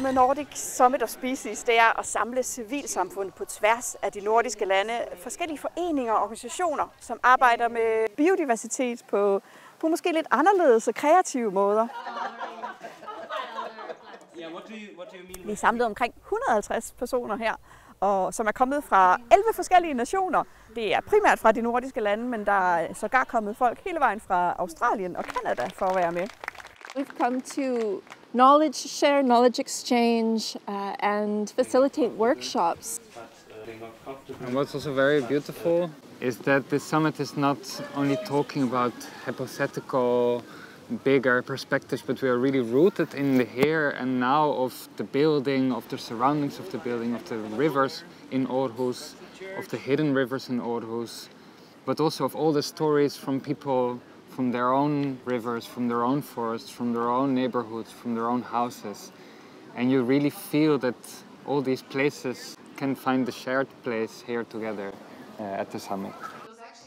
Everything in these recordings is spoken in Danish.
med Nordic Summit of Species, det er at samle civilsamfundet på tværs af de nordiske lande. Forskellige foreninger og organisationer, som arbejder med biodiversitet på måske lidt anderledes og kreative måder. Vi er samlet omkring 150 personer her, og som er kommet fra 11 forskellige nationer. Det er primært fra de nordiske lande, men der er sågar kommet folk hele vejen fra Australien og Canada for at være med. We've come to share knowledge exchange and facilitate workshops. And what's also very beautiful is that the summit is not only talking about hypothetical bigger perspectives, but we are really rooted in the here and now of the building, of the surroundings of the building, of the rivers in Aarhus, of the hidden rivers in Aarhus, but also of all the stories from people from their own rivers, from their own forests, from their own neighborhoods, from their own houses. And you really feel that all these places can find the shared place here together at the summit.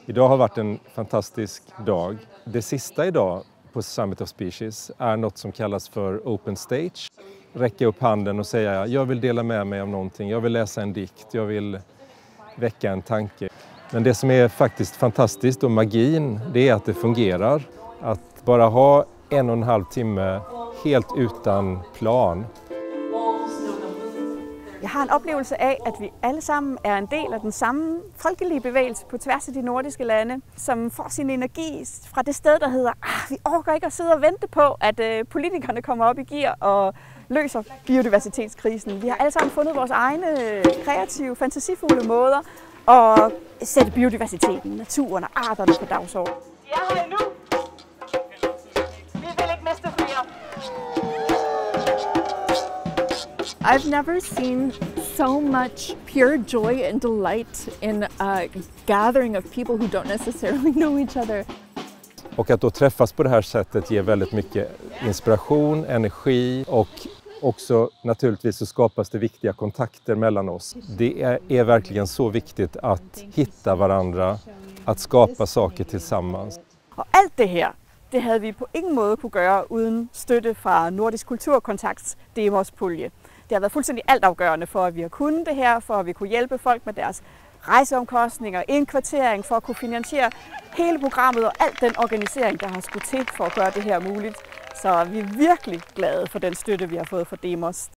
Idag har varit en fantastisk dag. Det sista idag på Summit of Species är något som kallas för Open Stage. Räcka upp handen och säga jag vill dela med mig av någonting, jag vill läsa en dikt, jag vill väcka en tanke. Men det som är faktiskt fantastiskt och magin, det är att det fungerar. Att bara ha 1,5 timme helt utan plan. Jeg har en oplevelse af, at vi alle sammen er en del af den samme folkelige bevægelse på tværs af de nordiske lande, som får sin energi fra det sted, der hedder, vi orker ikke at sidde og vente på, at politikerne kommer op i gear og løser biodiversitetskrisen. Vi har alle sammen fundet vores egne kreative, fantasifulde måder at sætte biodiversiteten, naturen og arterne på dagsordenen. De er her endnu. Vi vil ikke miste flere. I've never seen so much pure joy and delight in a gathering of people who don't necessarily know each other. Och att då träffas på det här sättet ger väldigt mycket inspiration, energi och också naturligtvis så skapas det viktiga kontakter mellan oss. Det är verkligen så viktigt att hitta varandra, att skapa saker tillsammans. Og alt det her, det havde vi på ingen måde kunne gøre uden støtte fra Nordisk Kulturkontakts Demos-pulje. Det har været fuldstændig altafgørende for, at vi har kunnet det her, for at vi kunne hjælpe folk med deres rejseomkostninger, indkvartering, for at kunne finansiere hele programmet og al den organisering, der har skulle til for at gøre det her muligt. Så vi er virkelig glade for den støtte, vi har fået fra Demos.